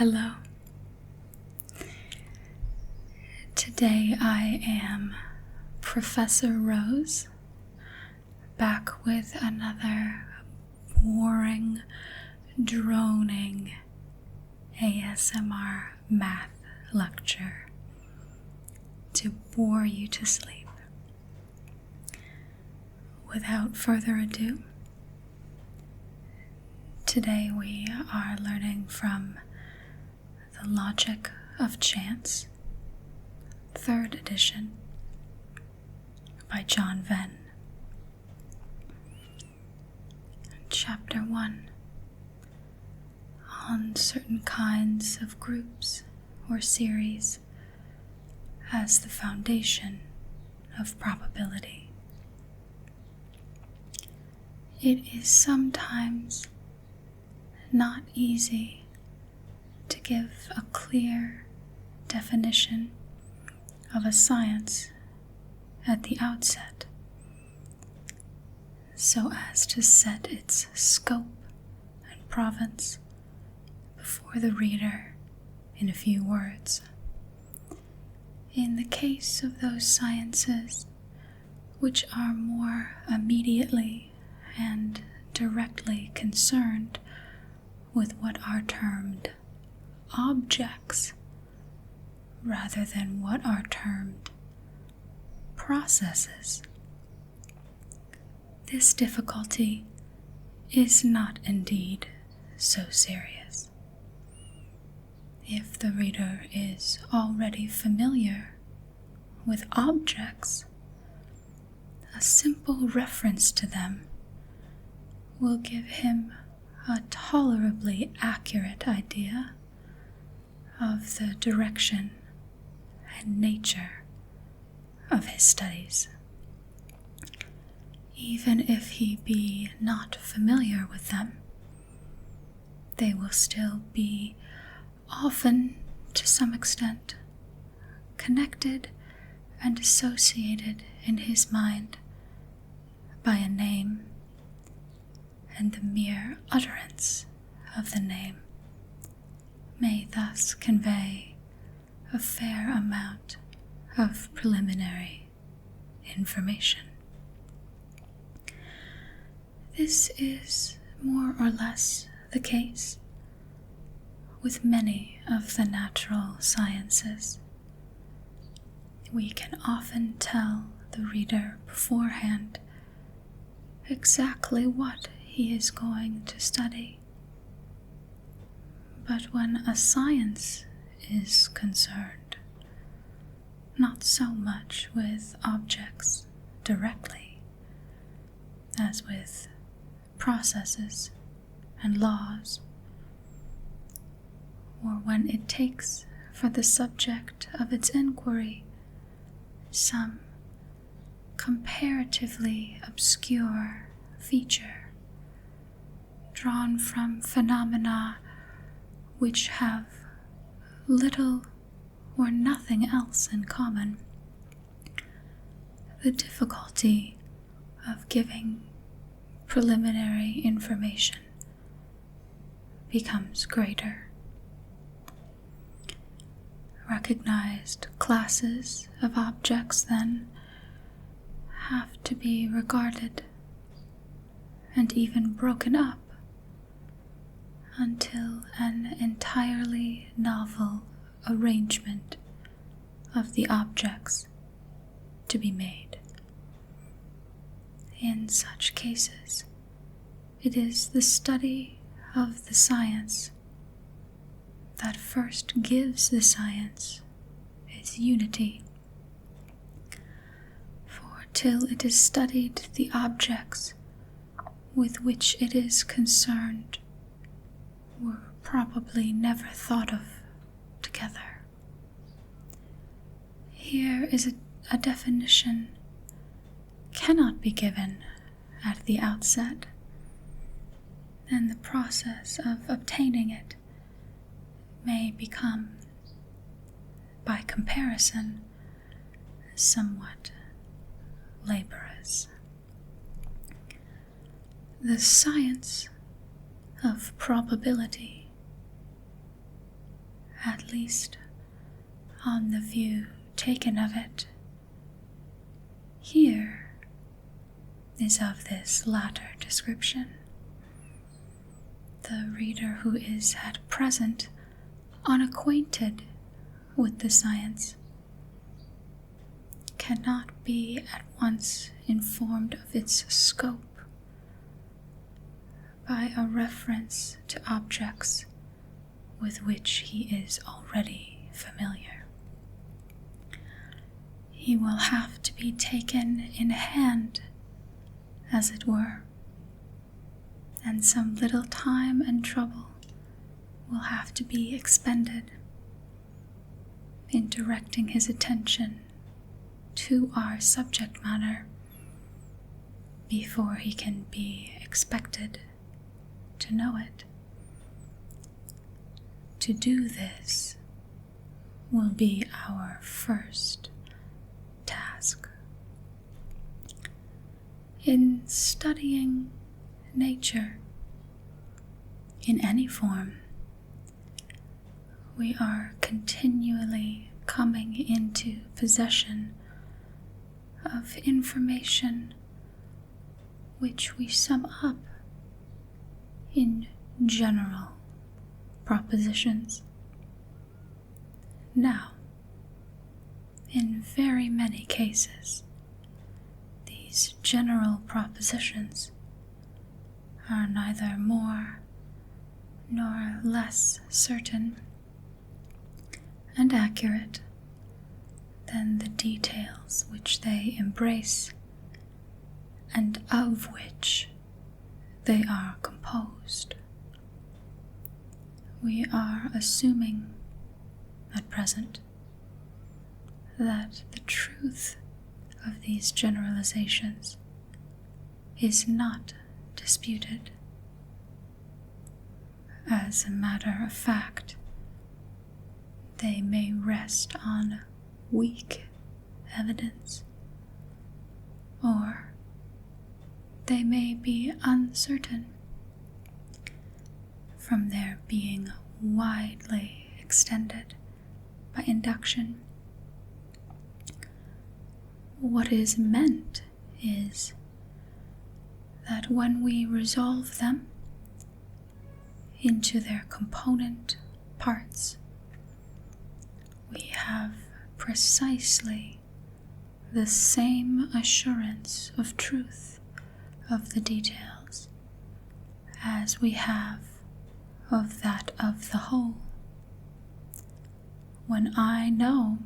Hello. Today I am Professor Rose, back with another boring, droning ASMR math lecture to bore you to sleep. Without further ado, today we are learning from The Logic of Chance, 3rd edition, by John Venn. Chapter 1, on certain kinds of groups or series as the foundation of probability. It is sometimes not easy to give a clear definition of a science at the outset, so as to set its scope and province before the reader in a few words. In the case of those sciences which are more immediately and directly concerned with what are termed objects rather than what are termed processes, this difficulty is not indeed so serious. If the reader is already familiar with objects, a simple reference to them will give him a tolerably accurate idea of the direction and nature of his studies. Even if he be not familiar with them, they will still be often, to some extent, connected and associated in his mind by a name, and the mere utterance of the name may thus convey a fair amount of preliminary information. This is more or less the case with many of the natural sciences. We can often tell the reader beforehand exactly what he is going to study. But when a science is concerned, not so much with objects directly as with processes and laws, or when it takes for the subject of its inquiry some comparatively obscure feature drawn from phenomena which have little or nothing else in common, the difficulty of giving preliminary information becomes greater. Recognized classes of objects, then, have to be regarded and even broken up until an entirely novel arrangement of the objects to be made. In such cases, it is the study of the science that first gives the science its unity. For till it is studied, the objects with which it is concerned were probably never thought of together. Here is a definition cannot be given at the outset, and the process of obtaining it may become, by comparison, somewhat laborious. The science of probability at least on the view taken of it, here is of this latter description. The reader who is at present unacquainted with the science cannot be at once informed of its scope by a reference to objects with which he is already familiar. He will have to be taken in hand, as it were, and some little time and trouble will have to be expended in directing his attention to our subject matter before he can be expected to know it. To do this will be our first task. In studying nature in any form, we are continually coming into possession of information which we sum up in general propositions. Now, in very many cases, these general propositions are neither more nor less certain and accurate than the details which they embrace and of which they are composed. We are assuming at present that the truth of these generalizations is not disputed. As a matter of fact, they may rest on weak evidence, or they may be uncertain from their being widely extended by induction. What is meant is that when we resolve them into their component parts, we have precisely the same assurance of truth of the details as we have of that of the whole. When I know,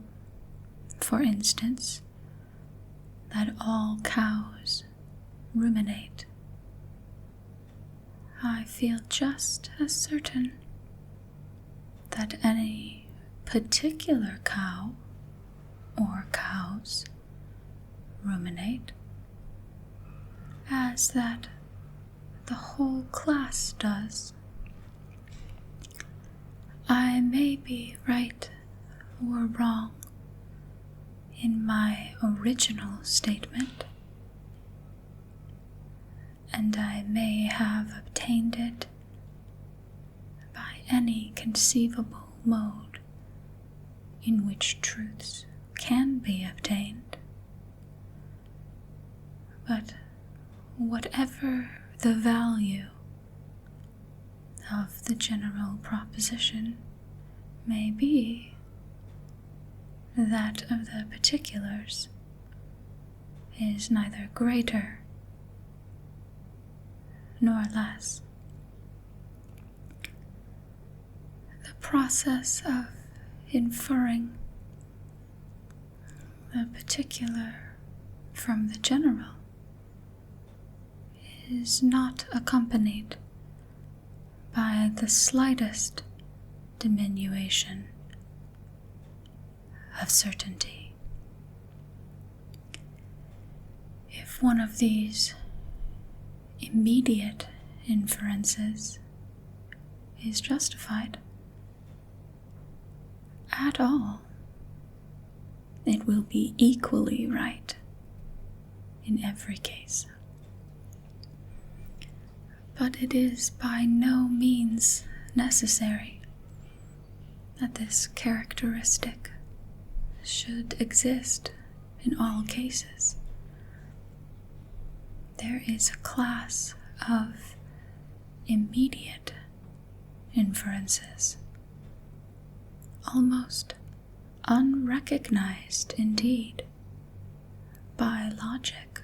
for instance, that all cows ruminate, I feel just as certain that any particular cow or cows ruminate as that the whole class does. I may be right or wrong in my original statement, and I may have obtained it by any conceivable mode in which truths can be obtained. But whatever the value of the general proposition may be, that of the particulars is neither greater nor less. The process of inferring the particular from the general is not accompanied by the slightest diminution of certainty. If one of these immediate inferences is justified at all, it will be equally right in every case. But it is by no means necessary that this characteristic should exist in all cases. There is a class of immediate inferences, almost unrecognized indeed by logic,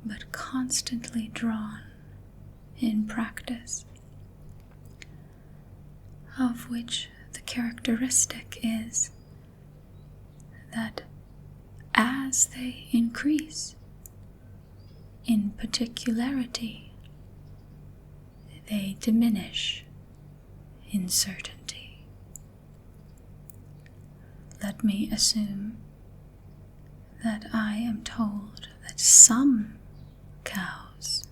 but constantly drawn in practice, of which the characteristic is that as they increase in particularity, they diminish in certainty. Let me assume that I am told that some cows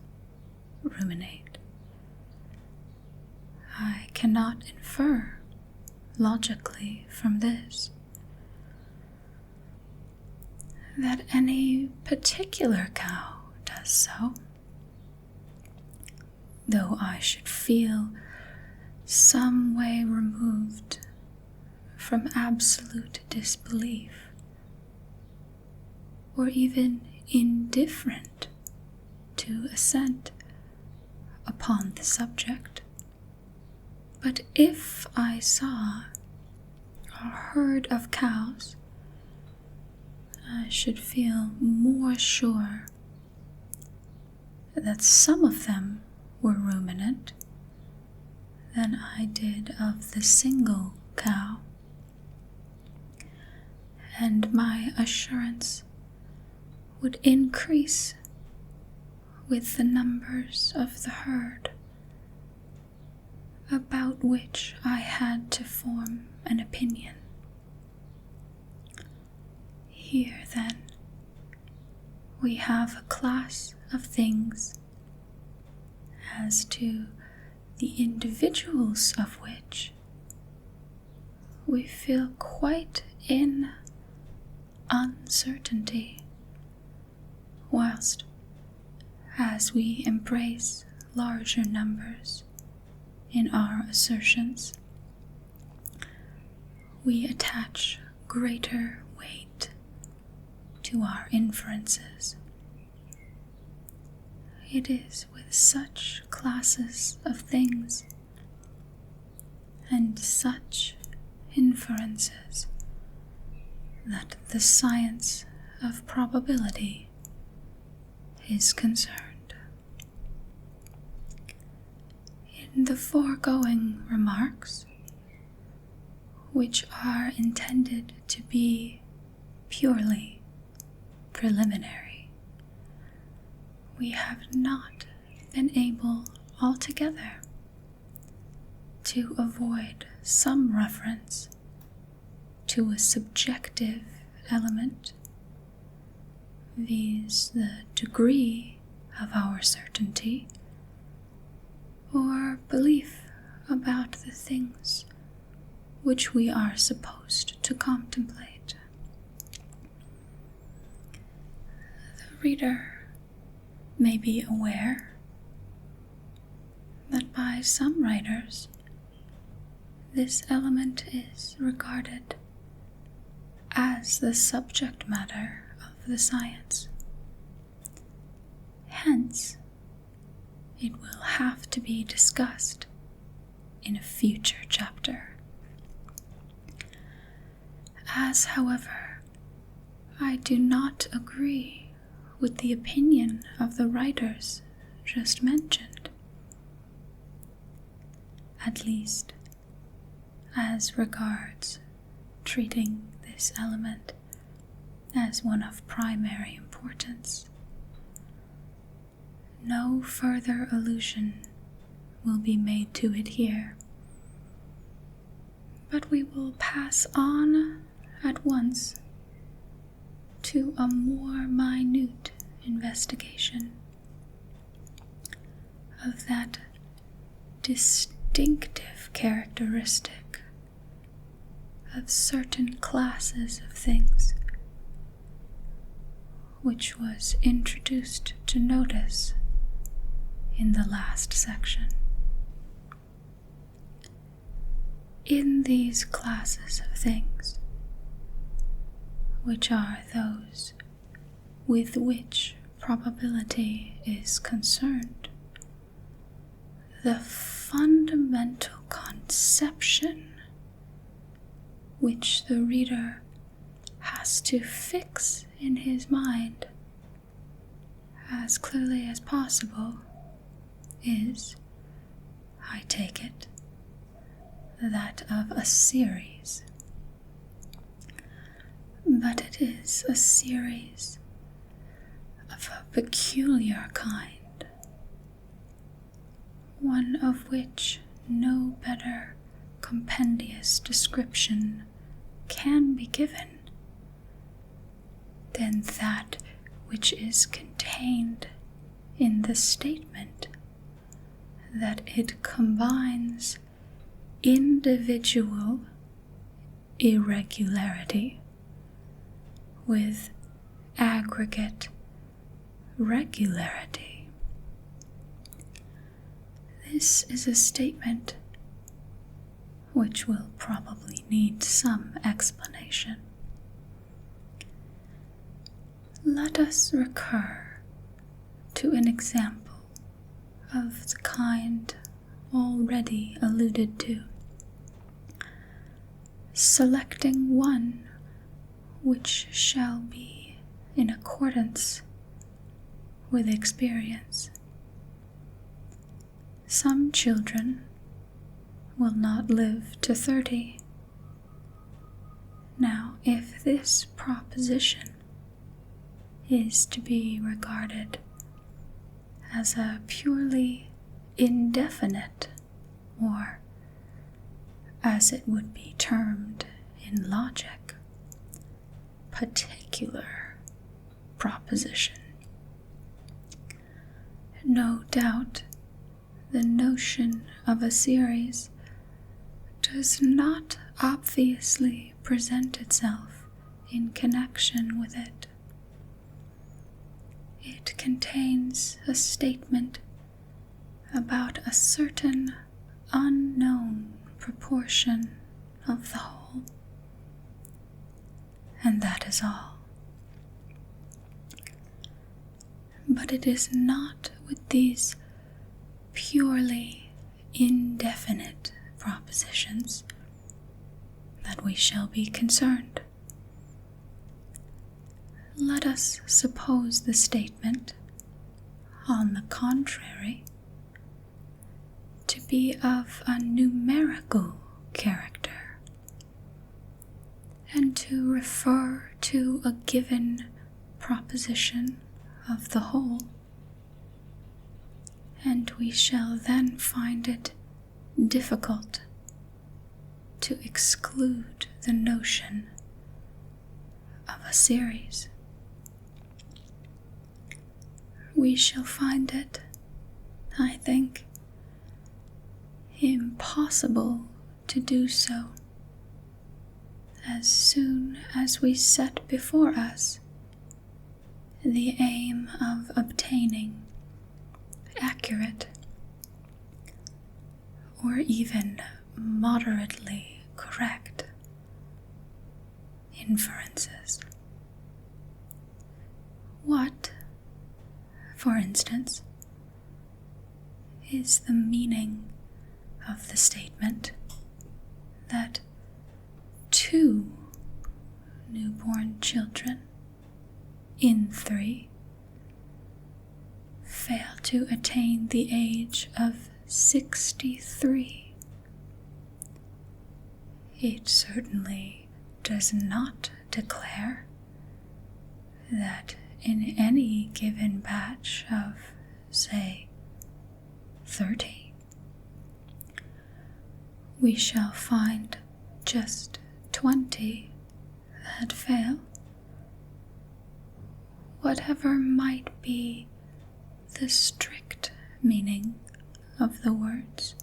ruminate. I cannot infer logically from this that any particular cow does so, though I should feel some way removed from absolute disbelief, or even indifferent to assent upon the subject. But if I saw a herd of cows, I should feel more sure that some of them were ruminant than I did of the single cow, and my assurance would increase with the numbers of the herd, about which I had to form an opinion. Here, then, we have a class of things as to the individuals of which we feel quite in uncertainty, whilst as we embrace larger numbers in our assertions, we attach greater weight to our inferences. It is with such classes of things and such inferences that the science of probability is concerned. In the foregoing remarks, which are intended to be purely preliminary, we have not been able altogether to avoid some reference to a subjective element, viz. The degree of our certainty or belief about the things which we are supposed to contemplate. The reader may be aware that by some writers this element is regarded as the subject matter of the science. Hence, it will have to be discussed in a future chapter. As, however, I do not agree with the opinion of the writers just mentioned, at least as regards treating this element as one of primary importance, no further allusion will be made to it here, but we will pass on at once to a more minute investigation of that distinctive characteristic of certain classes of things which was introduced to notice in the last section. in these classes of things, which are those with which probability is concerned, the fundamental conception which the reader has to fix in his mind as clearly as possible is, I take it, that of a series. But it is a series of a peculiar kind, one of which no better compendious description can be given than that which is contained in the statement that it combines individual irregularity with aggregate regularity. This is a statement which will probably need some explanation. Let us recur to an example of the kind already alluded to, selecting one which shall be in accordance with experience. Some children will not live to 30. Now, if this proposition is to be regarded as a purely indefinite, or as it would be termed in logic, particular proposition, no doubt the notion of a series does not obviously present itself in connection with it. It contains a statement about a certain unknown proportion of the whole, and that is all. But it is not with these purely indefinite propositions that we shall be concerned. Let us suppose the statement, on the contrary, to be of a numerical character, and to refer to a given proposition of the whole, and we shall then find it difficult to exclude the notion of a series. We shall find it, I think, impossible to do so as soon as we set before us the aim of obtaining accurate, or even moderately correct, inferences. What, for instance, is the meaning of the statement that 2 newborn children in 3 fail to attain the age of 63? It certainly does not declare that in any given batch of, say, 30, we shall find just 20 that fail. Whatever might be the strict meaning of the words,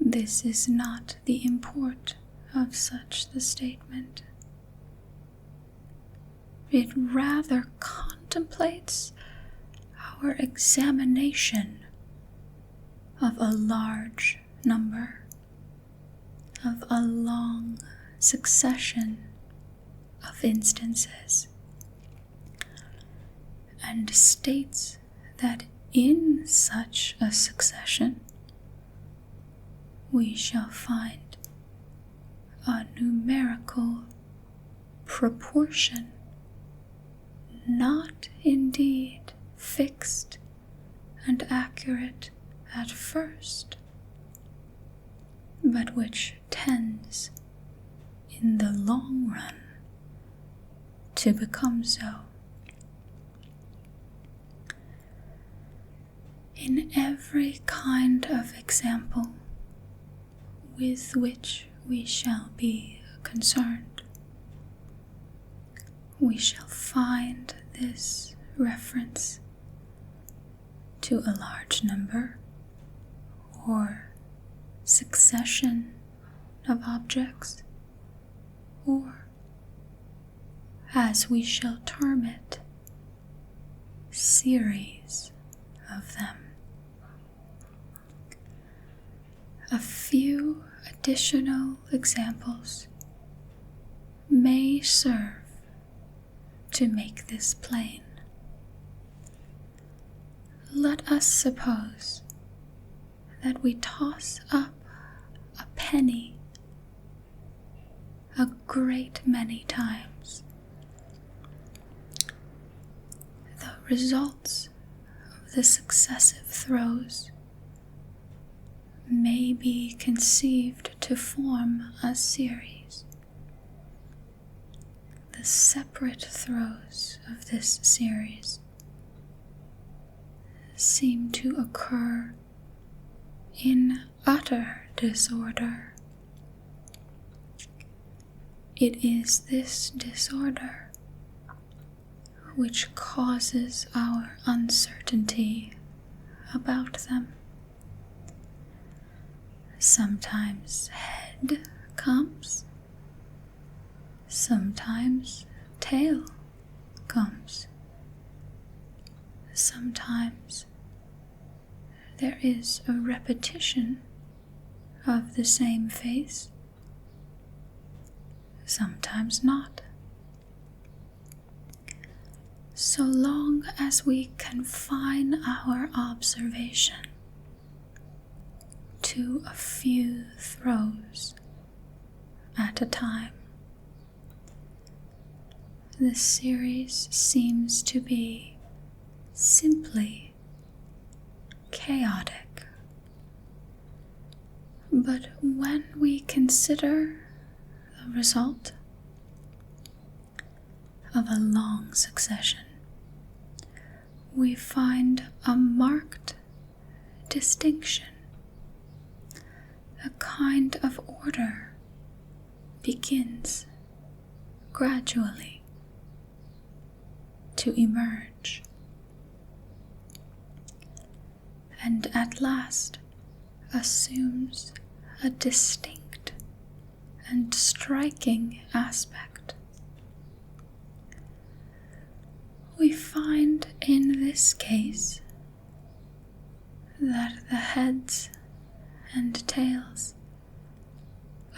this is not the import of such the statement. It rather contemplates our examination of a large number a long succession of instances, and states that in such a succession we shall find a numerical proportion, not indeed fixed and accurate at first, but which tends in the long run to become so. In every kind of example with which we shall be concerned, we shall find this reference to a large number or succession of objects, or, as we shall term it, series of them. A few additional examples may serve to make this plain. Let us suppose that we toss up a penny a great many times. The results of the successive throws may be conceived to form a series. The separate throws of this series seem to occur in utter disorder. It is this disorder which causes our uncertainty about them. Sometimes head comes, sometimes tail comes, sometimes there is a repetition of the same face, sometimes not. So long as we confine our observation to a few throws at a time, the series seems to be simply chaotic. But when we consider the result of a long succession, we find a marked distinction. A kind of order begins gradually to emerge, and at last assumes a distinct and striking aspect. We find in this case that the heads and tails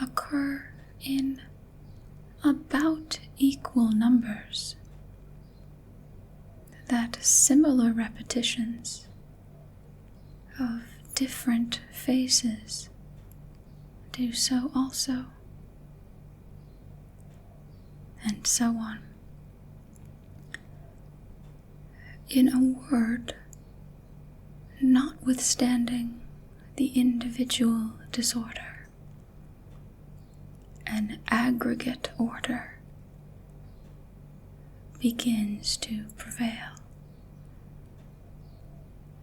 occur in about equal numbers, that similar repetitions of different faces do so also, and so on. In a word, notwithstanding the individual disorder, an aggregate order begins to prevail.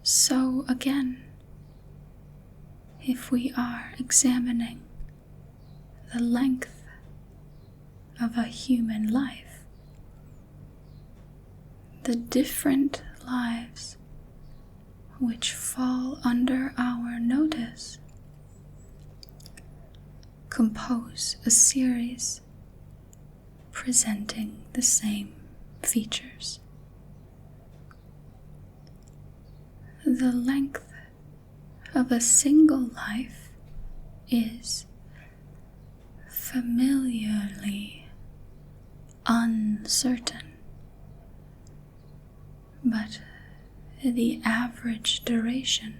So again, if we are examining the length of a human life, the different lives which fall under our notice compose a series presenting the same features. The length of a single life is, familiarly uncertain, but the average duration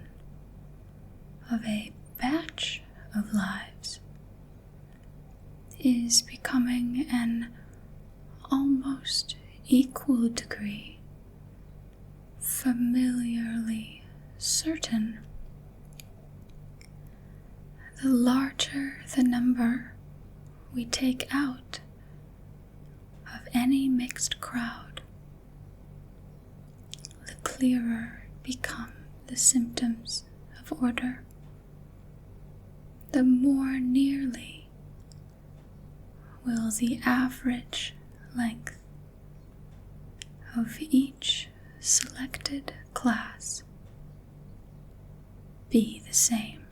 of a batch of lives is becoming an almost equal degree familiarly certain. The larger the number we take out of any mixed crowd, the clearer become the symptoms of order, the more nearly will the average length of each selected class be the same.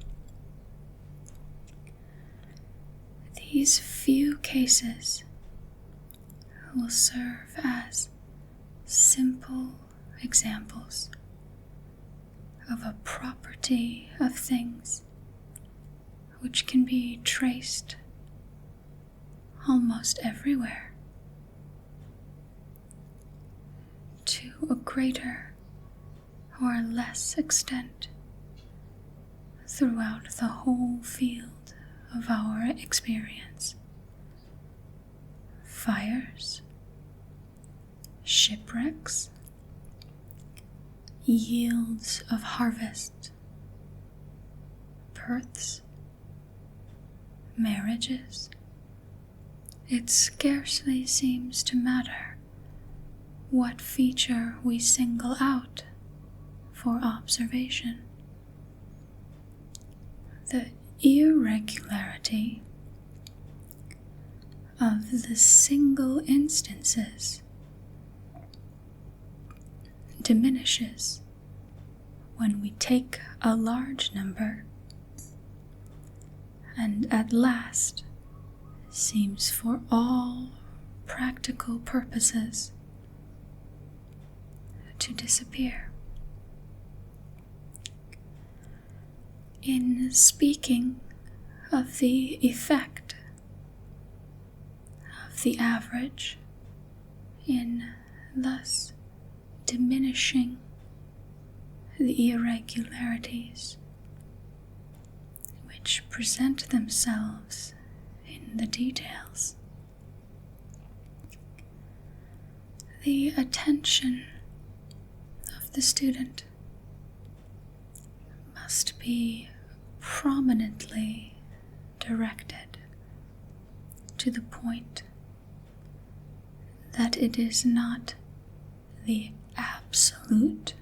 These few cases will serve as simple examples of a property of things which can be traced almost everywhere to a greater or less extent throughout the whole field of our experience. Fires, shipwrecks, yields of harvest, births, marriages. It scarcely seems to matter what feature we single out for observation. The irregularity of the single instances diminishes when we take a large number, and at last seems for all practical purposes to disappear. In speaking of the effect of the average in thus diminishing the irregularities which present themselves in the details, the attention of the student must be prominently directed to the point that it is not the absolute,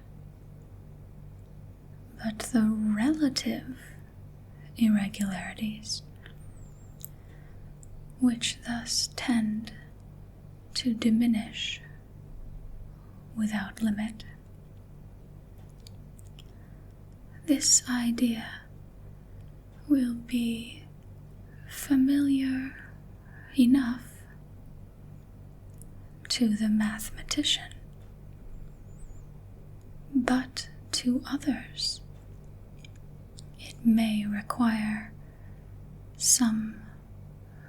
but the relative irregularities which thus tend to diminish without limit. This idea will be familiar enough to the mathematician, but to others it may require some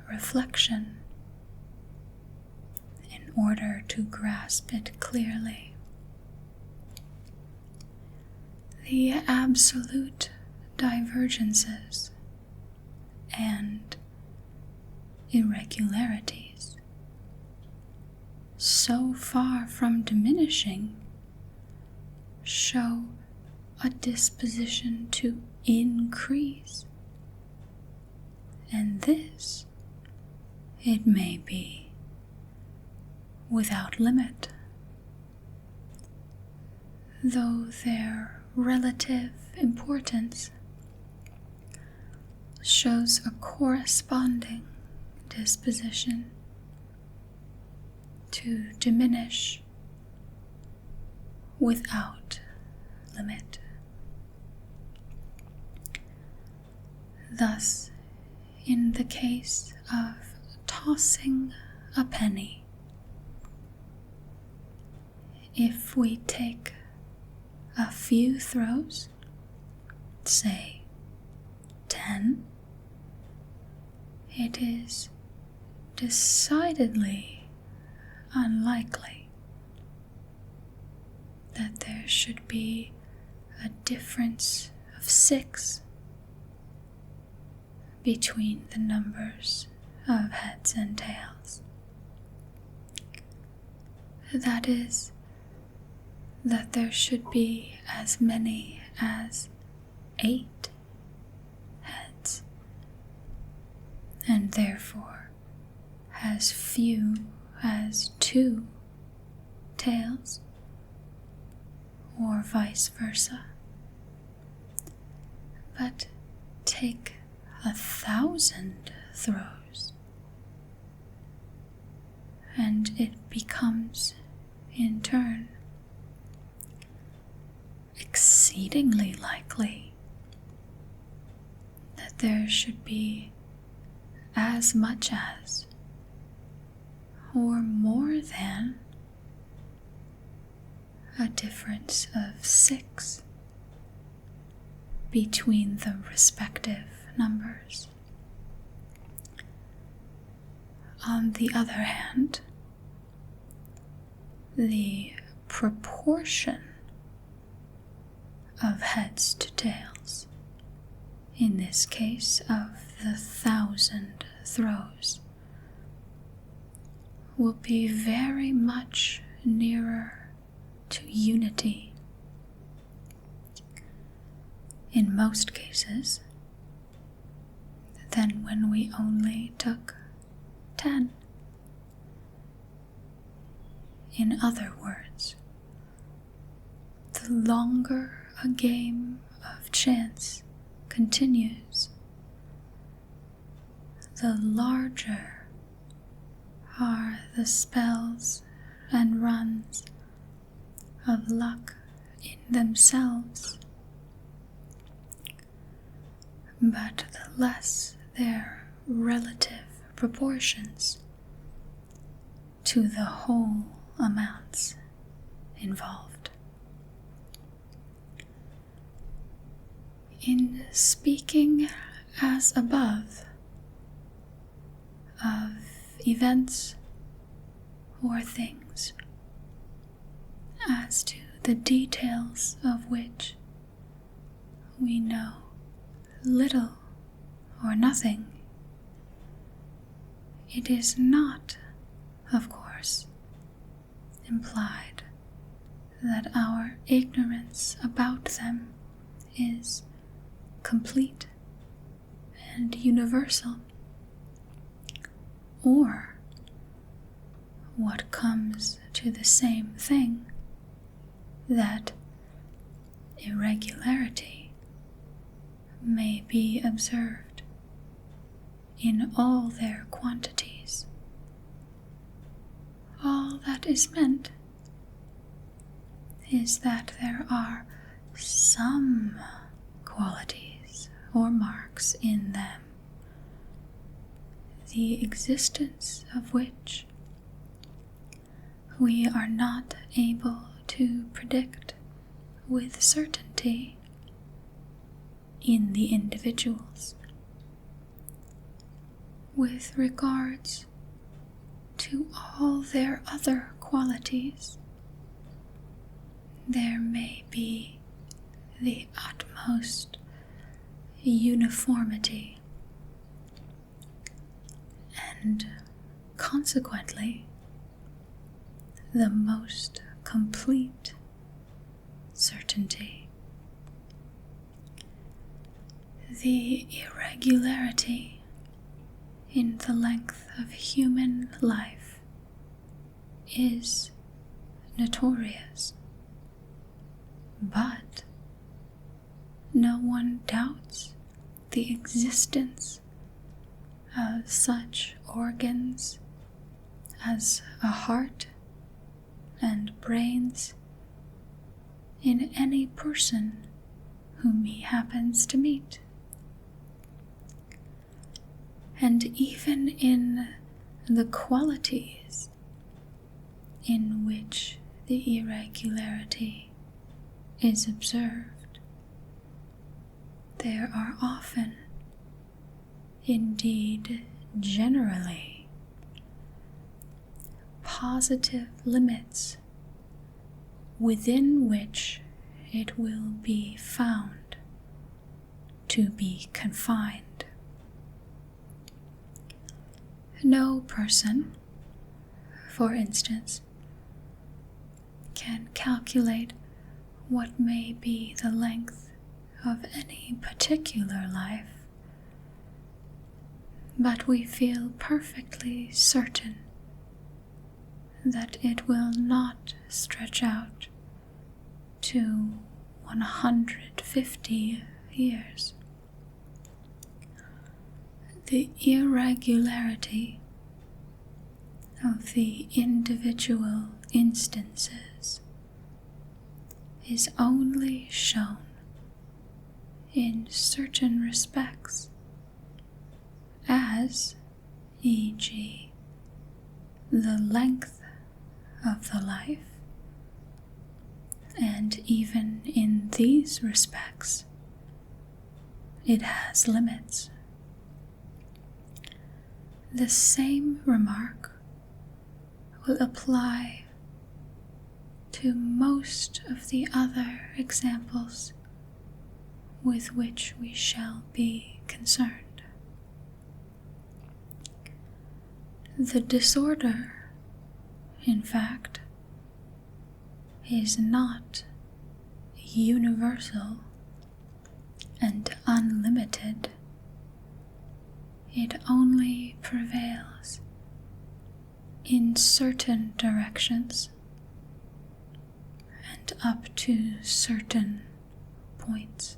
reflection in order to grasp it clearly. The absolute divergences and irregularities, so far from diminishing, show a disposition to increase, and this, it may be, without limit, though their relative importance shows a corresponding disposition to diminish without limit. Thus, in the case of tossing a penny, if we take a few throws, say 10, it is decidedly unlikely that there should be a difference of 6 between the numbers of heads and tails. That is, that there should be as many as 8 heads, and therefore as few as 2 tails, or vice versa. But take 1,000 throws, and it becomes, in turn, exceedingly likely that there should be as much as, or more than, a difference of 6 between the respective numbers. On the other hand, the proportion of heads to tails, in this case of the 1,000 throws, will be very much nearer to unity in most cases than when we only took 10. In other words, the longer a game of chance continues, the larger are the spells and runs of luck in themselves, but the less their relative proportions to the whole amounts involved. In speaking as above of events or things, as to the details of which we know little or nothing, it is not, of course, implied that our ignorance about them is complete and universal, or, what comes to the same thing, that irregularity may be observed in all their quantities. All that is meant is that there are some qualities or marks in them, the existence of which we are not able to predict with certainty in the individuals. With regards to all their other qualities, there may be the utmost uniformity, and consequently the most complete certainty. The irregularity in the length of human life is notorious, but no one doubts the existence of such organs as a heart and brains in any person whom he happens to meet. And even in the qualities in which the irregularity is observed, there are often, indeed generally, positive limits within which it will be found to be confined. No person, for instance, can calculate what may be the length of any particular life, but we feel perfectly certain that it will not stretch out to 150 years. The irregularity of the individual instances is only shown in certain respects, as, e.g., the length of the life, and even in these respects, it has limits. The same remark will apply to most of the other examples with which we shall be concerned. The disorder, in fact, is not universal and unlimited. It only prevails in certain directions and up to certain points.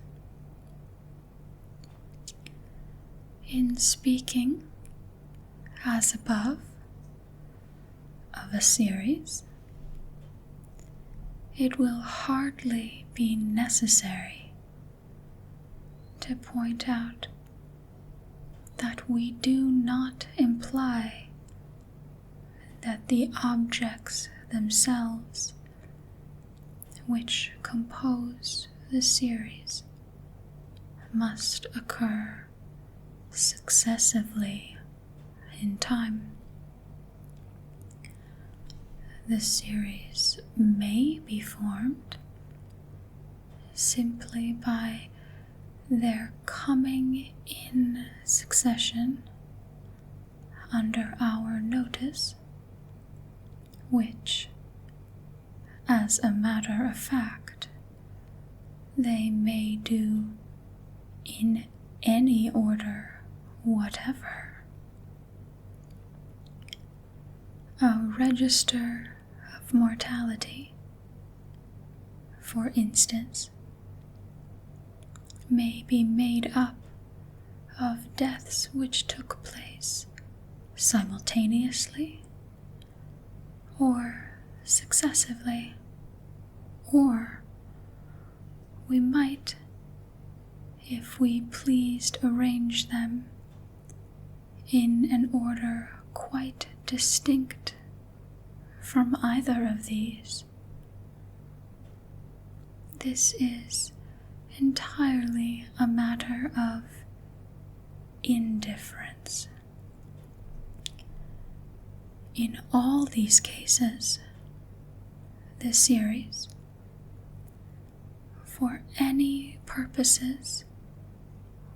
In speaking, as above, of a series, it will hardly be necessary to point out that we do not imply that the objects themselves which compose the series must occur successively in time. The series may be formed simply by their coming in succession under our notice, which, as a matter of fact, they may do in any order whatever. A register of mortality, for instance, may be made up of deaths which took place simultaneously or successively, or we might, if we pleased, arrange them in an order quite distinct from either of these. This is entirely a matter of indifference. In all these cases, the series, for any purposes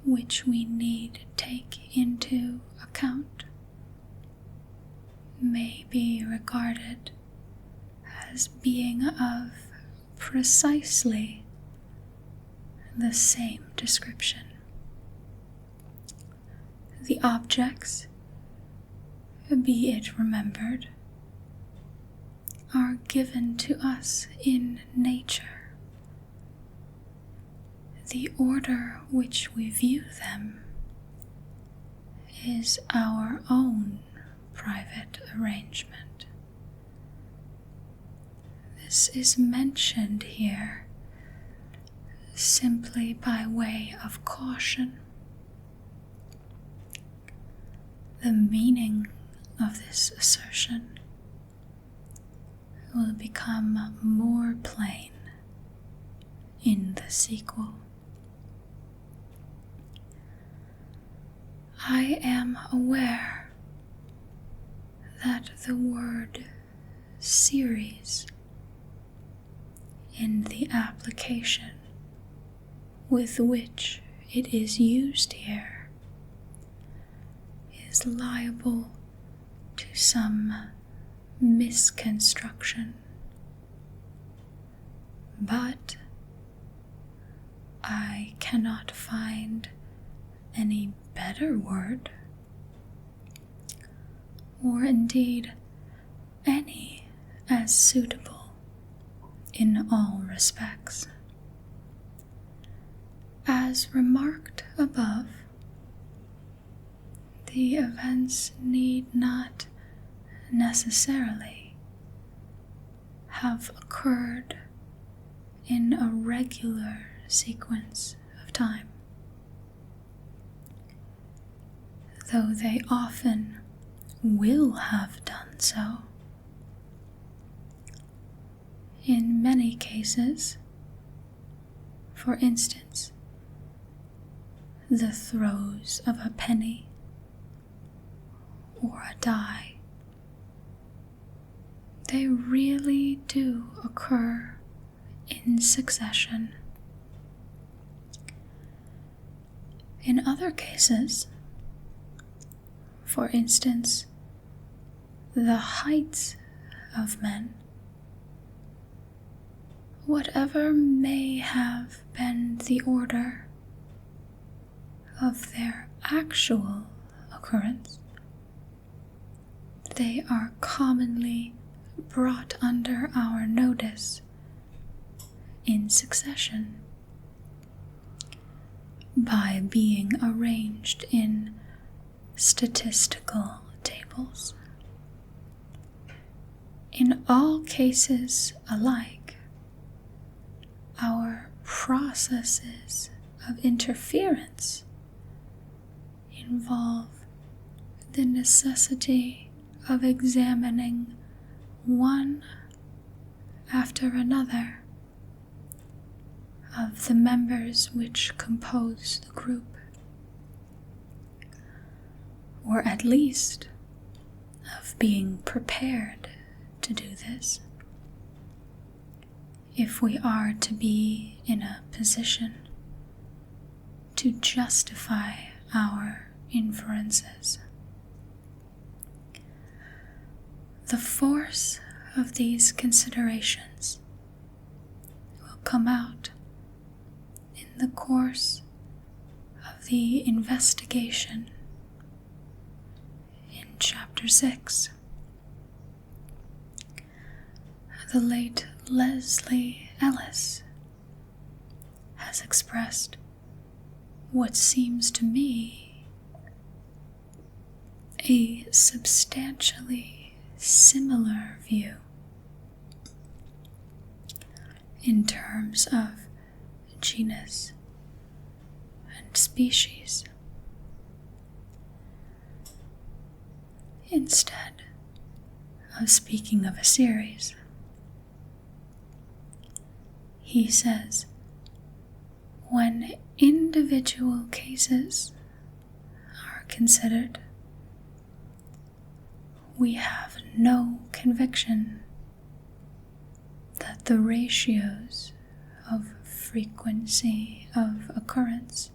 which we need take into account, may be regarded as being of precisely the same description. The objects, be it remembered, are given to us in nature. The order which we view them is our own private arrangement. This is mentioned here simply by way of caution. The meaning of this assertion will become more plain in the sequel. I am aware that the word series in the application with which it is used here is liable to some misconstruction. But I cannot find any better word, or indeed any as suitable in all respects. As remarked above, the events need not necessarily have occurred in a regular sequence of time, though they often will have done so. In many cases, for instance, the throws of a penny or a die, they really do occur in succession. In other cases, for instance, the heights of men, whatever may have been the order of their actual occurrence, they are commonly brought under our notice in succession by being arranged in statistical tables. In all cases alike, our processes of interference involve the necessity of examining one after another of the members which compose the group, or at least of being prepared to do this, if we are to be in a position to justify our inferences. The force of these considerations will come out in the course of the investigation in Chapter 6. The late Leslie Ellis has expressed what seems to me a substantially similar view in terms of genus and species. Instead of speaking of a series, he says, when individual cases are considered, we have no conviction that the ratios of frequency of occurrence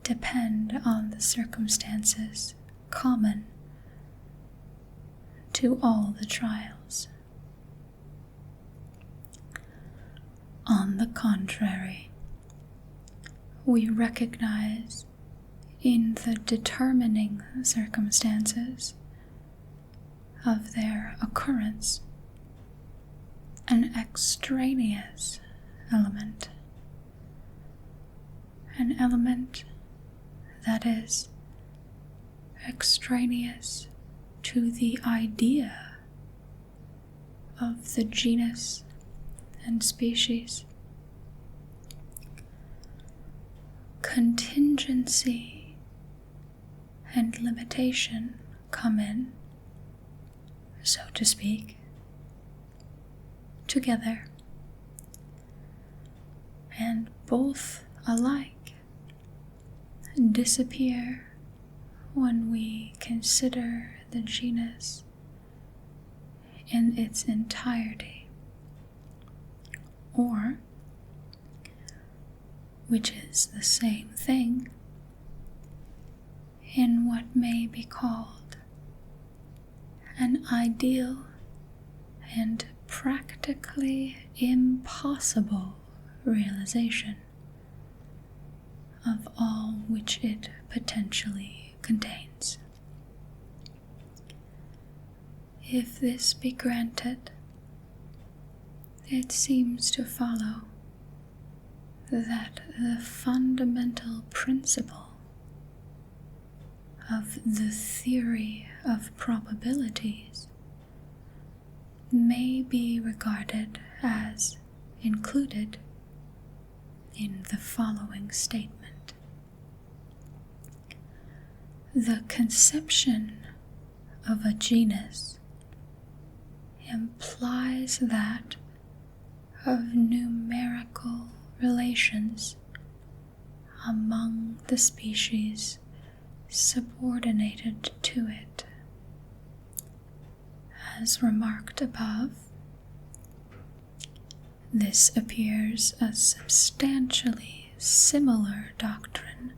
depend on the circumstances common to all the trials. On the contrary, we recognize in the determining circumstances of their occurrence an extraneous element, an element that is extraneous to the idea of the genus and species. Contingency and limitation come in, so to speak, together, and both alike disappear when we consider the genus in its entirety, or, which is the same thing, in what may be called an ideal and practically impossible realization of all which it potentially contains. If this be granted, it seems to follow that the fundamental principle of the theory of probabilities may be regarded as included in the following statement. The conception of a genus implies that of numerical relations among the species subordinated to it. As remarked above, this appears a substantially similar doctrine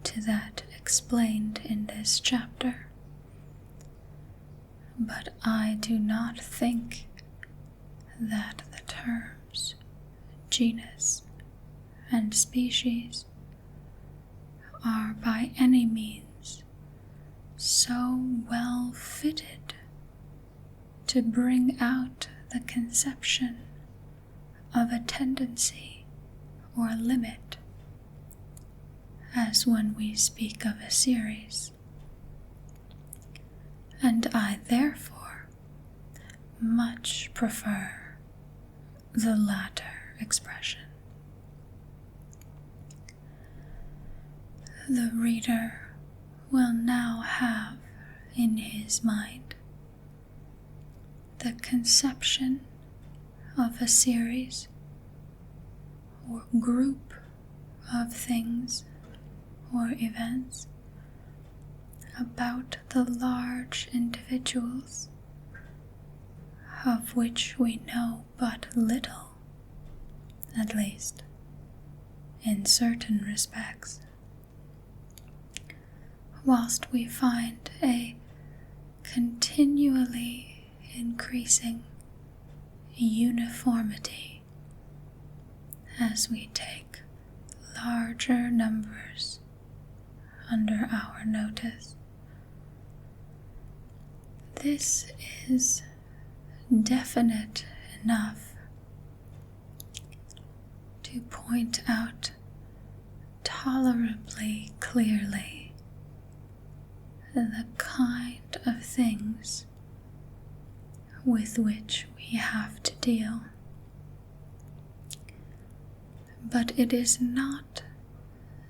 to that explained in this chapter, but I do not think that the terms genus and species are by any means so well fitted to bring out the conception of a tendency or limit as when we speak of a series, and I therefore much prefer the latter expression. The reader will now have in his mind the conception of a series or group of things or events about the large individuals of which we know but little, at least in certain respects, whilst we find a continually increasing uniformity as we take larger numbers under our notice. This is definite enough to point out tolerably clearly the kind of things with which we have to deal. But it is not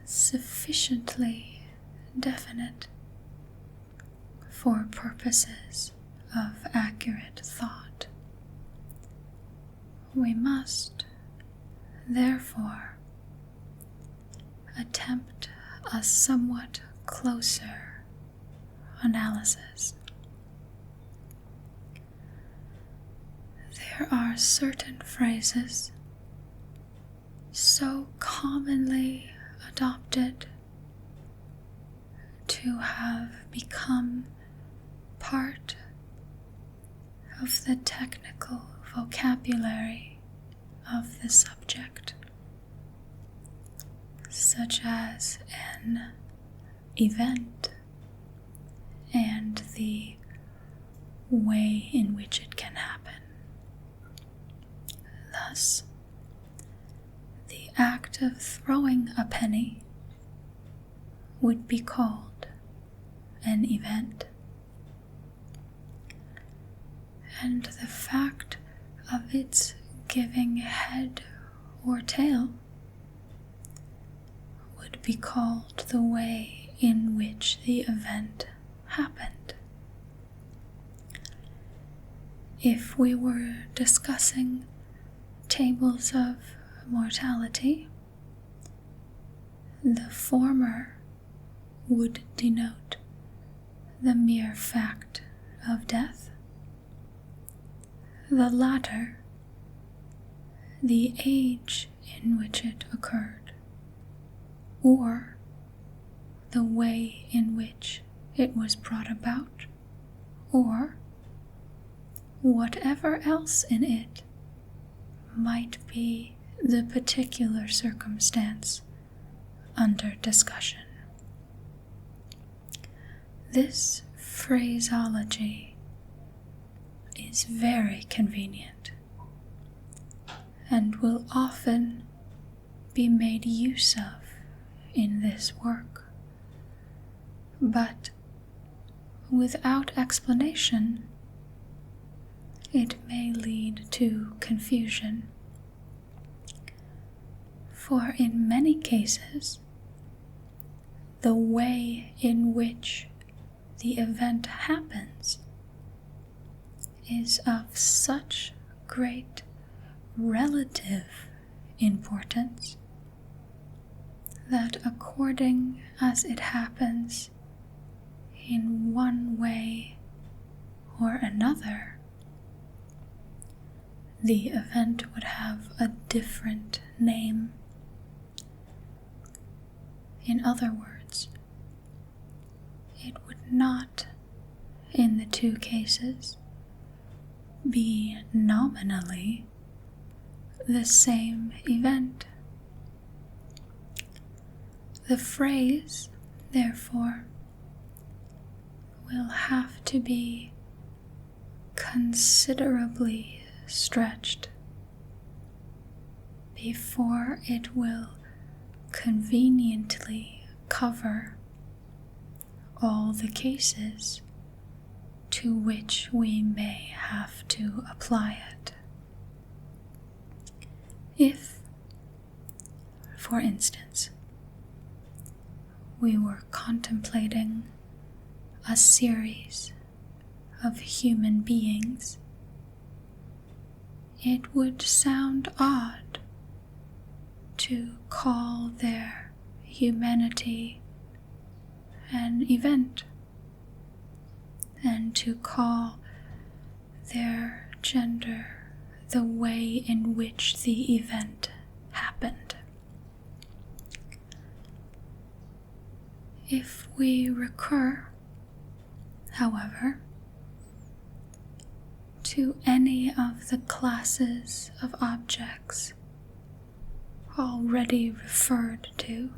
sufficiently definite for purposes of accurate thought. We must, therefore, attempt a somewhat closer analysis. There are certain phrases so commonly adopted to have become part of the technical vocabulary of the subject, such as an event and the way in which it can happen. Thus, the act of throwing a penny would be called an event, and the fact of its giving head or tail would be called the way in which the event happened. If we were discussing tables of mortality, the former would denote the mere fact of death, the latter, the age in which it occurred, or the way in which it was brought about, or whatever else in it might be the particular circumstance under discussion. This phraseology is very convenient and will often be made use of in this work, but without explanation, it may lead to confusion. For in many cases, the way in which the event happens is of such great relative importance that according as it happens in one way or another, the event would have a different name. In other words, it would not, in the two cases, be nominally the same event. The phrase, therefore, will have to be considerably stretched before it will conveniently cover all the cases to which we may have to apply it. If, for instance, we were contemplating a series of human beings, it would sound odd to call their humanity an event, and to call their gender the way in which the event happened. If we recur, however, to any of the classes of objects already referred to,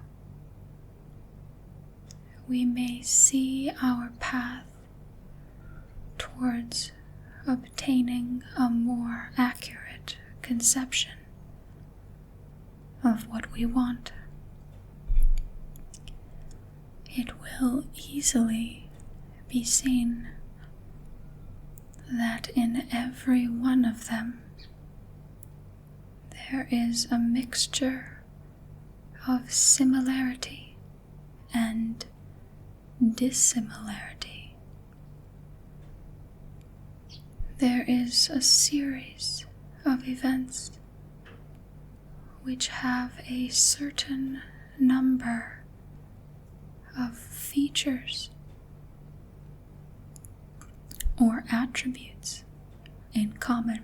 we may see our path towards obtaining a more accurate conception of what we want. It will easily be seen that in every one of them there is a mixture of similarity and dissimilarity. There is a series of events which have a certain number of features or attributes in common.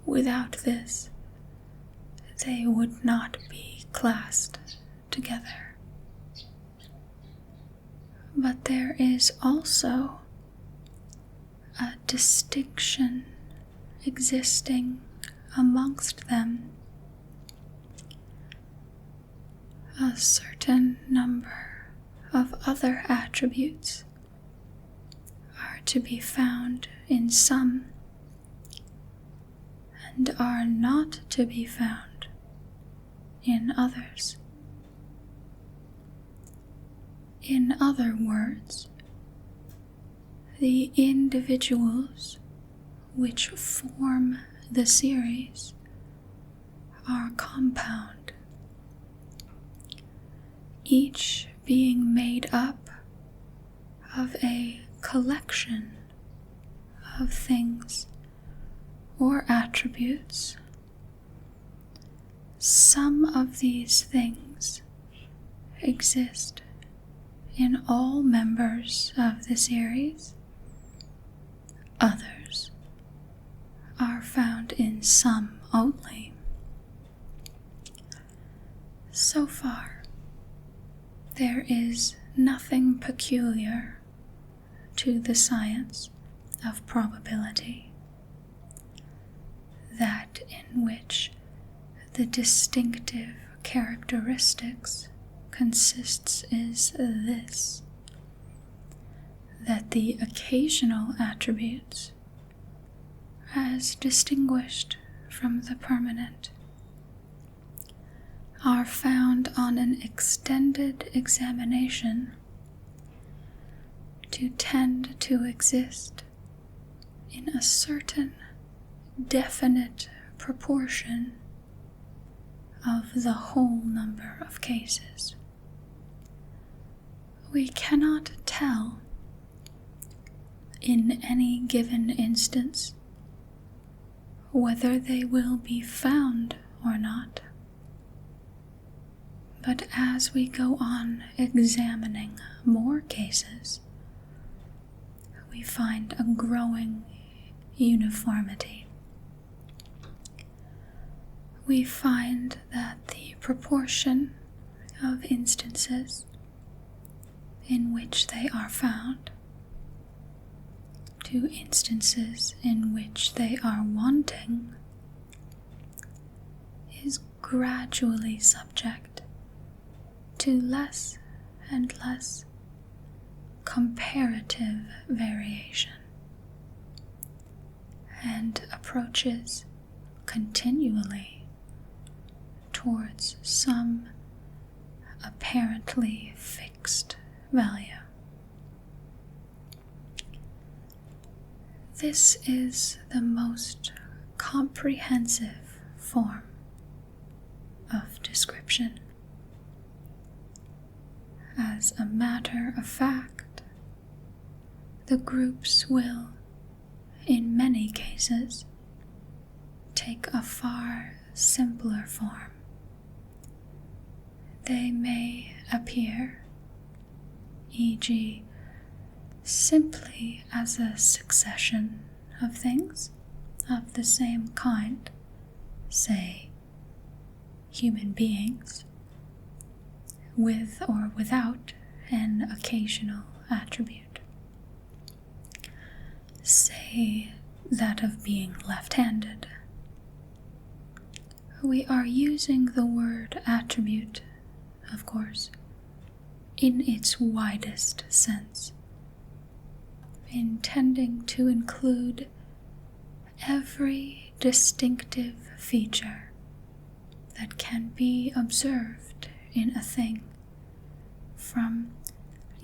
Without this, they would not be classed together. But there is also a distinction existing amongst them. A certain number of other attributes are to be found in some and are not to be found in others. In other words, the individuals which form the series are compound, each being made up of a collection of things or attributes. Some of these things exist in all members of the series, others are found in some only. So far, there is nothing peculiar to the science of probability, that in which the distinctive characteristics consists is this, that the occasional attributes, as distinguished from the permanent, are found on an extended examination to tend to exist in a certain definite proportion of the whole number of cases. We cannot tell in any given instance whether they will be found or not. But as we go on examining more cases, we find a growing uniformity. We find that the proportion of instances in which they are found to instances in which they are wanting is gradually subject to less and less comparative variation, and approaches continually towards some apparently fixed value. This is the most comprehensive form of description. As a matter of fact, the groups will, in many cases, take a far simpler form. They may appear, e.g., simply as a succession of things of the same kind, say, human beings, with or without an occasional attribute. Say that of being left-handed. We are using the word attribute, of course, in its widest sense, intending to include every distinctive feature that can be observed in a thing, from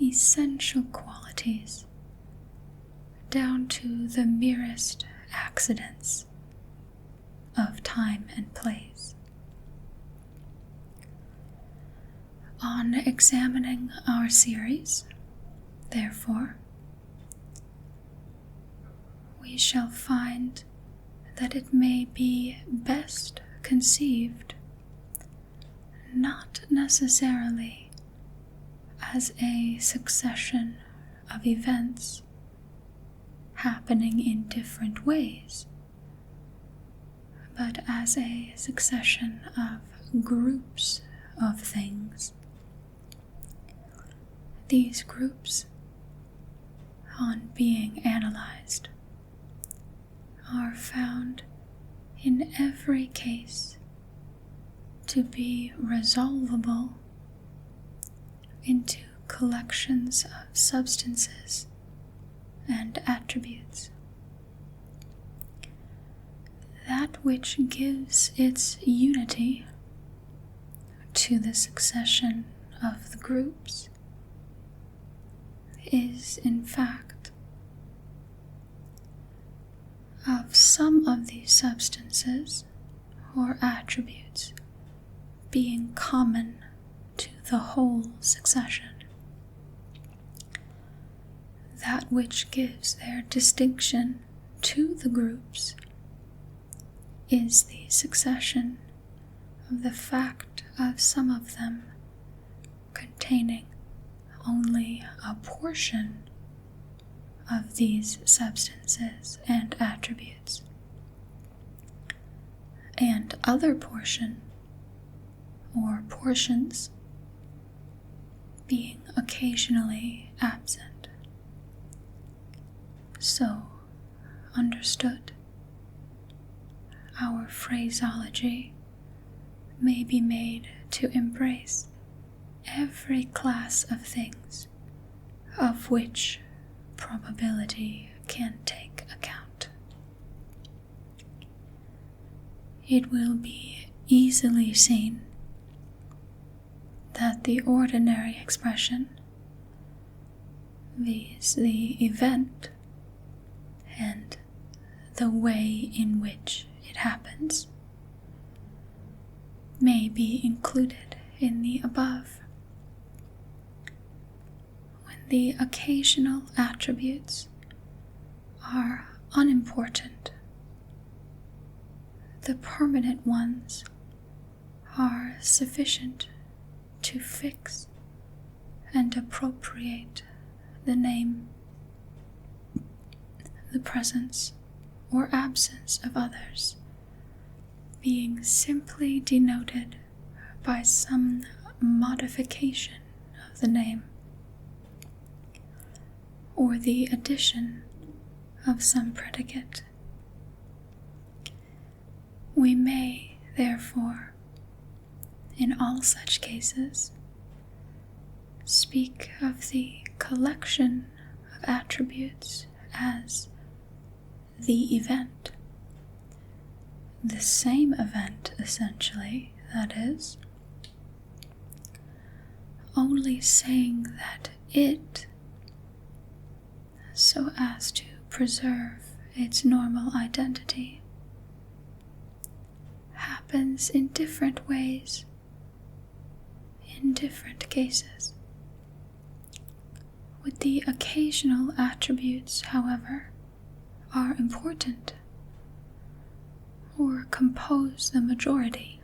essential qualities down to the merest accidents of time and place. On examining our series, therefore, we shall find that it may be best conceived not necessarily as a succession of events happening in different ways, but as a succession of groups of things. These groups, on being analyzed, are found in every case to be resolvable into collections of substances and attributes. That which gives its unity to the succession of the groups is, in fact, of some of these substances or attributes being common to the whole succession. That which gives their distinction to the groups is the succession of the fact of some of them containing only a portion of these substances and attributes, and other portion or portions being occasionally absent. So, understood, our phraseology may be made to embrace every class of things of which probability can take account. It will be easily seen that the ordinary expression, viz. The event and the way in which it happens, may be included in the above. When the occasional attributes are unimportant, the permanent ones are sufficient to fix and appropriate the name, the presence or absence of others being simply denoted by some modification of the name, or the addition of some predicate. We may, therefore, in all such cases, speak of the collection of attributes as the event, the same event essentially, that is, only saying that it, so as to preserve its normal identity, happens in different ways in different cases. With the occasional attributes, however, are important or compose the majority.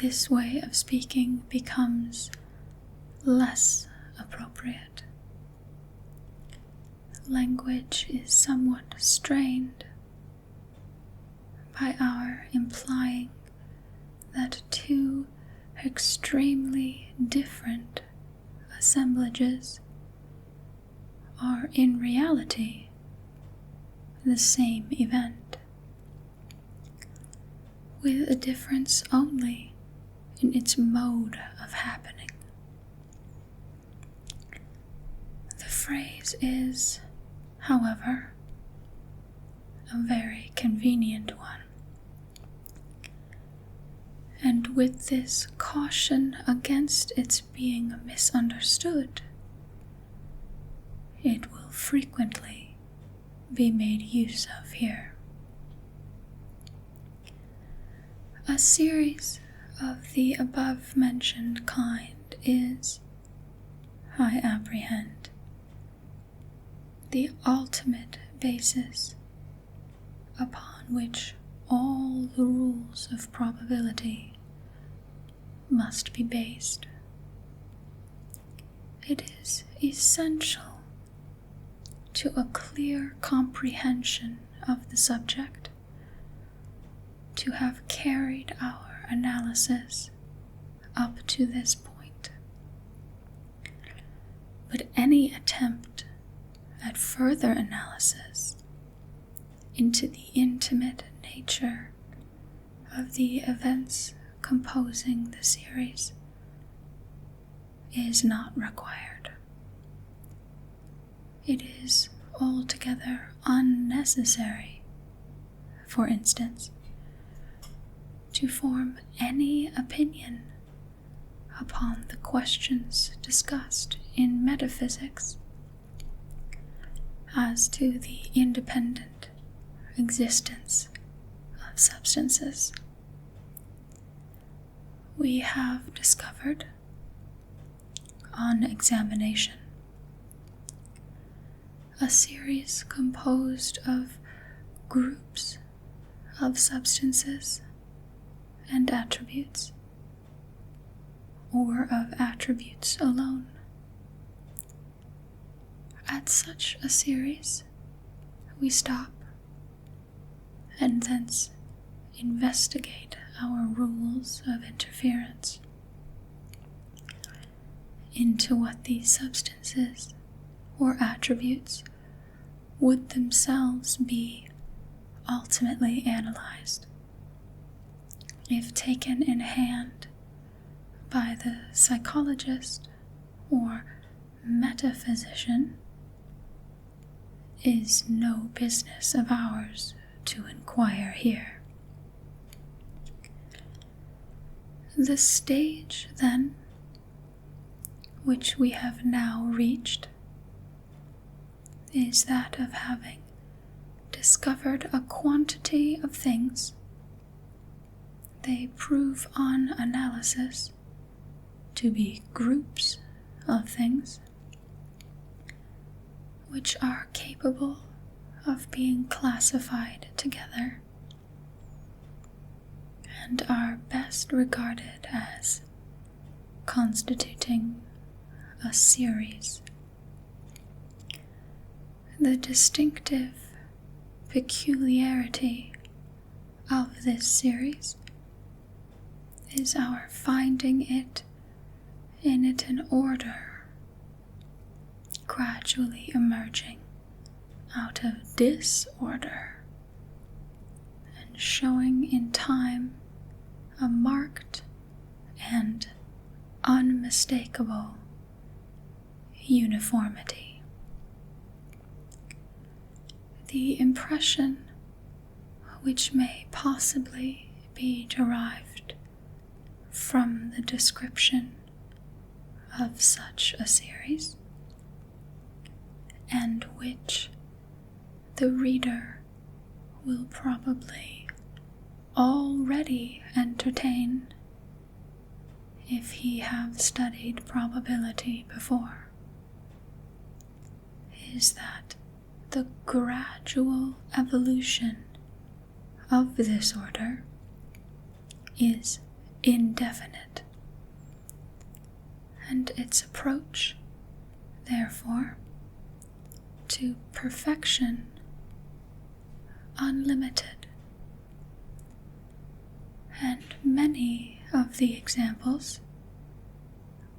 This way of speaking becomes less appropriate. Language is somewhat strained by our implying that two extremely different assemblages are in reality the same event, with a difference only in its mode of happening. The phrase is, however, a very convenient one, and with this caution against its being misunderstood, it will frequently be made use of here. A series of the above-mentioned kind is, I apprehend, the ultimate basis upon which all the rules of probability must be based. It is essential to a clear comprehension of the subject to have carried our analysis up to this point. But any attempt at further analysis into the intimate nature of the events composing the series is not required. It is altogether unnecessary, for instance, to form any opinion upon the questions discussed in metaphysics as to the independent existence of substances. We have discovered, on examination, a series composed of groups of substances and attributes, or of attributes alone. At such a series, we stop and thence investigate our rules of interference into what these substances or attributes would themselves be ultimately analyzed if taken in hand by the psychologist or metaphysician is no business of ours to inquire here. The stage, then, which we have now reached is that of having discovered a quantity of things they prove on analysis to be groups of things which are capable of being classified together and are best regarded as constituting a series. The distinctive peculiarity of this series is our finding it in an order, gradually emerging out of disorder and showing in time a marked and unmistakable uniformity. The impression which may possibly be derived from the description of such a series, and which the reader will probably already entertain if he have studied probability before, is that the gradual evolution of this order is indefinite, and its approach, therefore, to perfection unlimited. And many of the examples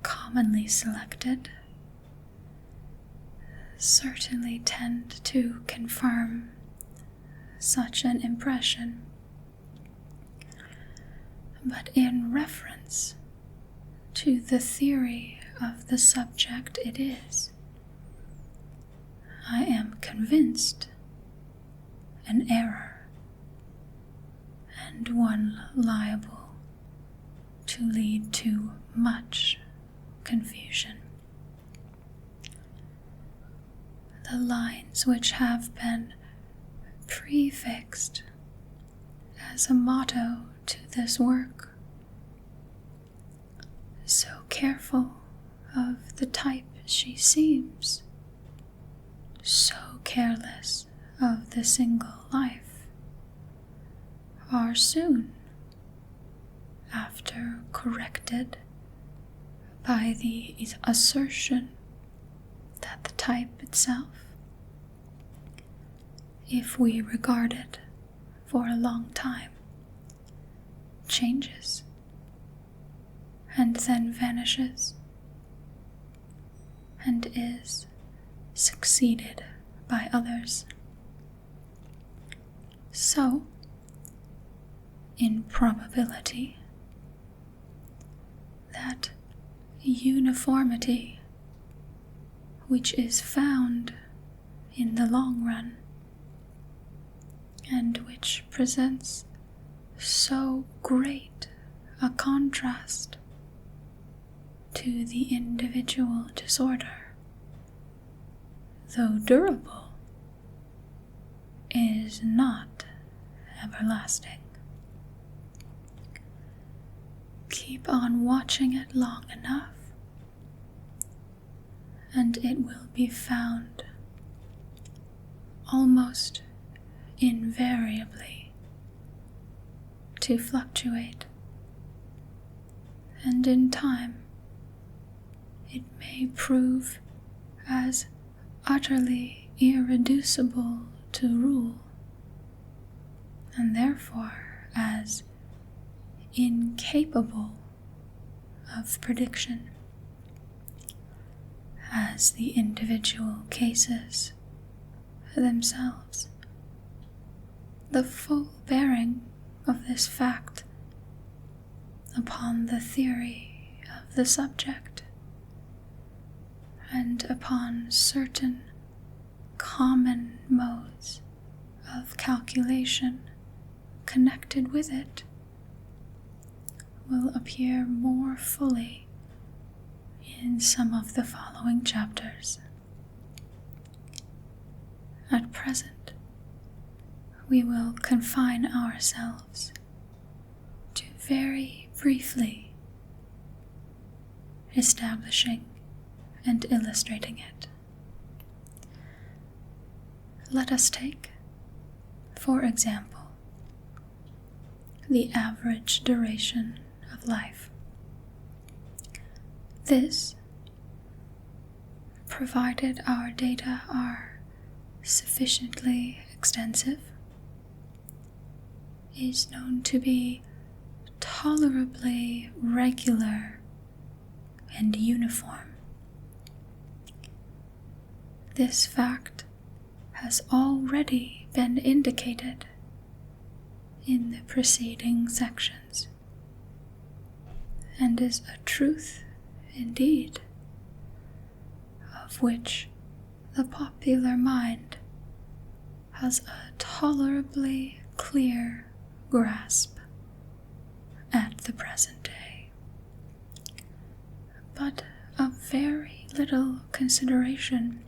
commonly selected certainly tend to confirm such an impression. But in reference to the theory of the subject it is, I am convinced an error, and one liable to lead to much confusion. The lines which have been prefixed as a motto to this work, so careful of the type she seems, so careless of the single life, are soon after corrected by the assertion that the type itself, if we regard it for a long time, changes and then vanishes and is succeeded by others. So, in probability, that uniformity which is found in the long run and which presents so great a contrast to the individual disorder, though durable, is not everlasting. Keep on watching it long enough, and it will be found almost invariably to fluctuate, and in time it may prove as utterly irreducible to rule and therefore as incapable of prediction as the individual cases themselves. The full bearing of this fact upon the theory of the subject and upon certain common modes of calculation connected with it will appear more fully in some of the following chapters. At present, we will confine ourselves to very briefly establishing and illustrating it. Let us take, for example, the average duration of life. This, provided our data are sufficiently extensive, is known to be tolerably regular and uniform. This fact has already been indicated in the preceding sections, and is a truth indeed, of which the popular mind has a tolerably clear grasp at the present day. But a very little consideration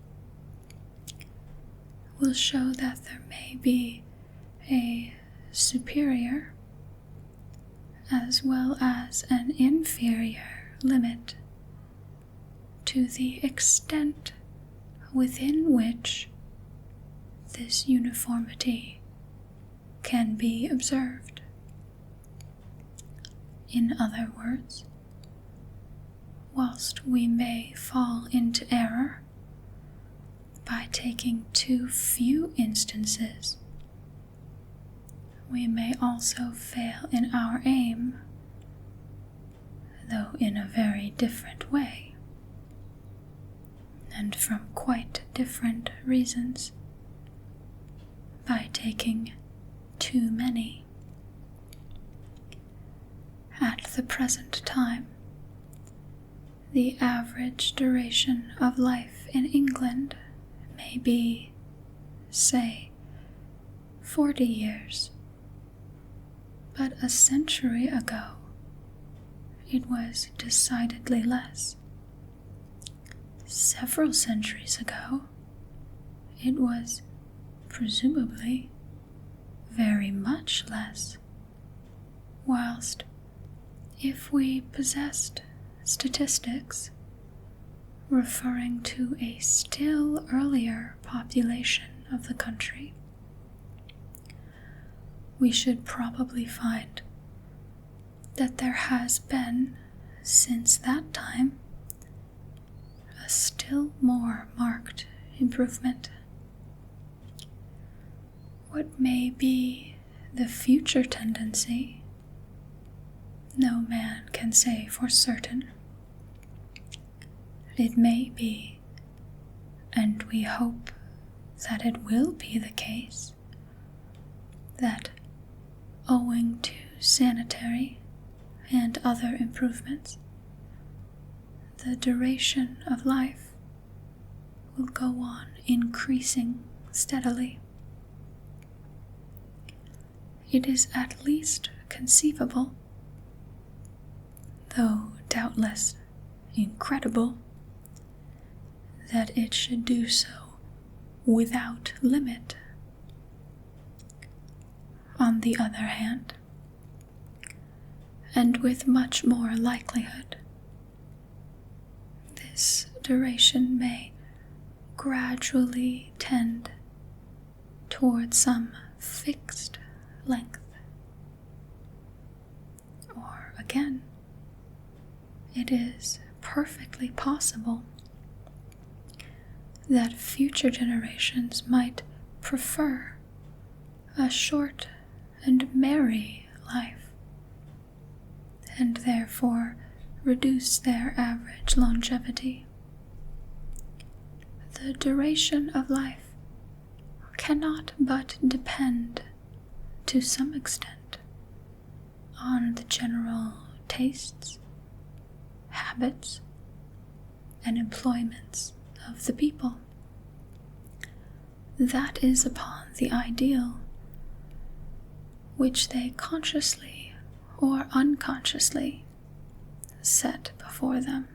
will show that there may be a superior as well as an inferior limit to the extent within which this uniformity can be observed. In other words, whilst we may fall into error by taking too few instances, we may also fail in our aim, though in a very different way, and from quite different reasons, by taking too many. At the present time, the average duration of life in England may be, say, 40 years. But a century ago, it was decidedly less. Several centuries ago, it was presumably very much less. Whilst, if we possessed statistics referring to a still earlier population of the country, we should probably find that there has been, since that time, a still more marked improvement. What may be the future tendency, no man can say for certain. It may be, and we hope that it will be the case, that owing to sanitary and other improvements, the duration of life will go on increasing steadily. It is at least conceivable, though doubtless incredible, that it should do so without limit. On the other hand, and with much more likelihood, this duration may gradually tend toward some fixed length. Or again, it is perfectly possible that future generations might prefer a short and marry life, and therefore reduce their average longevity. The duration of life cannot but depend, to some extent, on the general tastes, habits, and employments of the people. That is upon the ideal which they consciously or unconsciously set before them.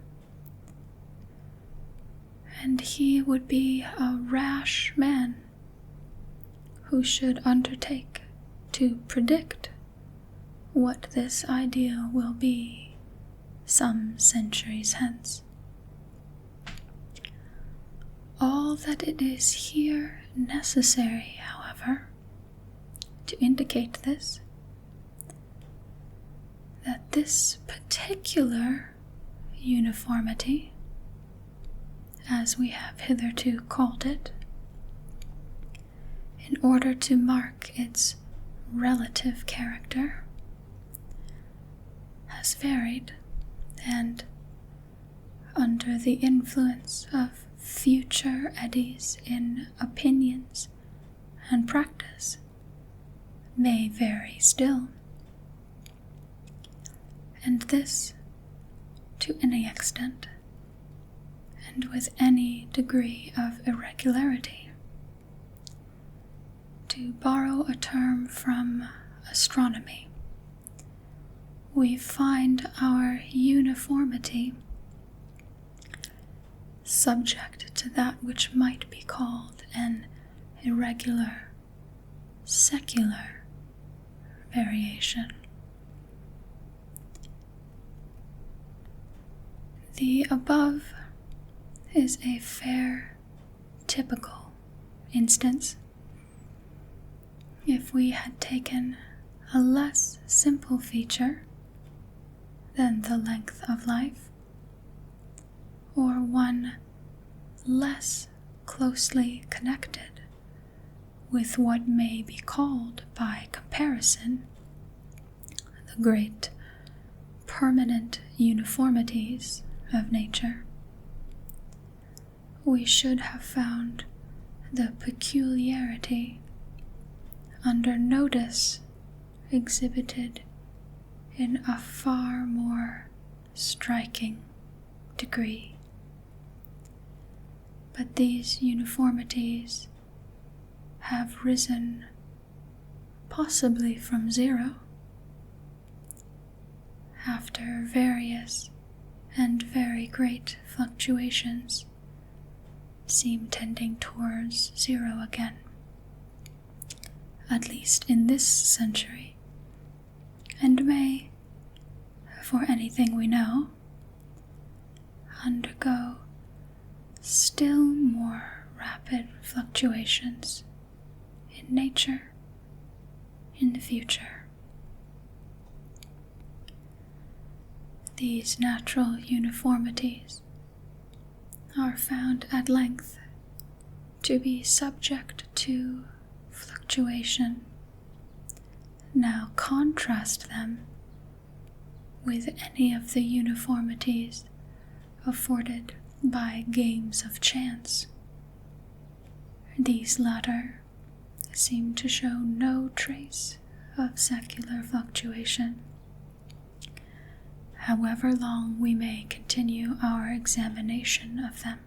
And he would be a rash man who should undertake to predict what this ideal will be some centuries hence. All that it is here necessary, however, to indicate this, that this particular uniformity, as we have hitherto called it, in order to mark its relative character, has varied, and, under the influence of future eddies in opinions and practice, may vary still. And this, to any extent, and with any degree of irregularity. To borrow a term from astronomy, we find our uniformity subject to that which might be called an irregular, secular variation. The above is a fair, typical instance. If we had taken a less simple feature than the length of life, or one less closely connected with what may be called by comparison the great permanent uniformities of nature, we should have found the peculiarity under notice exhibited in a far more striking degree. But these uniformities have risen possibly from zero, after various and very great fluctuations seem tending towards zero again, at least in this century, and may, for anything we know, undergo still more rapid fluctuations in nature in the future. These natural uniformities are found at length to be subject to fluctuation. Now contrast them with any of the uniformities afforded by games of chance. These latter seem to show no trace of secular fluctuation. However long we may continue our examination of them,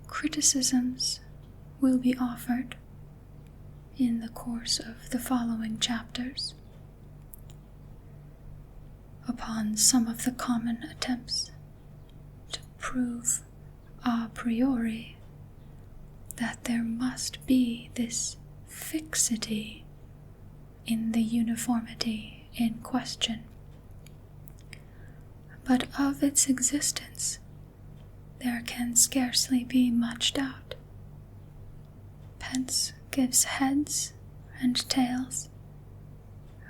criticisms will be offered in the course of the following chapters upon some of the common attempts to prove a priori that there must be this fixity in the uniformity in question. But of its existence there can scarcely be much doubt. Pence gives heads and tails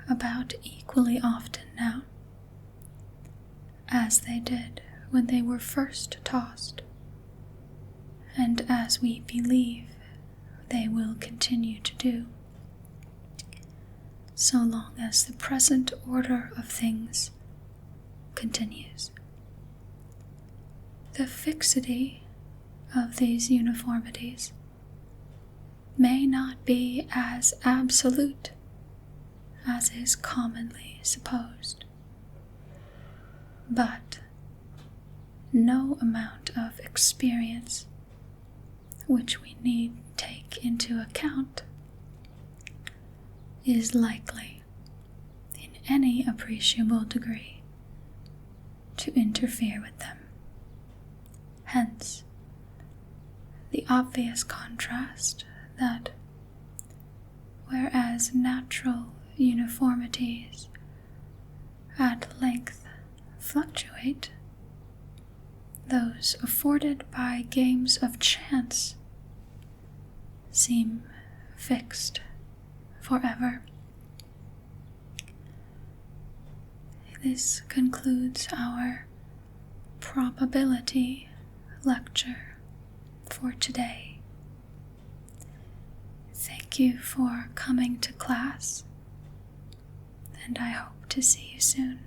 about equally often now, as they did when they were first tossed, and as we believe they will continue to do. so long as the present order of things continues. The fixity of these uniformities may not be as absolute as is commonly supposed, but no amount of experience which we need take into account is likely, in any appreciable degree, to interfere with them. Hence, the obvious contrast that, whereas natural uniformities at length fluctuate, those afforded by games of chance seem fixed forever. This concludes our probability lecture for today. Thank you for coming to class, and I hope to see you soon.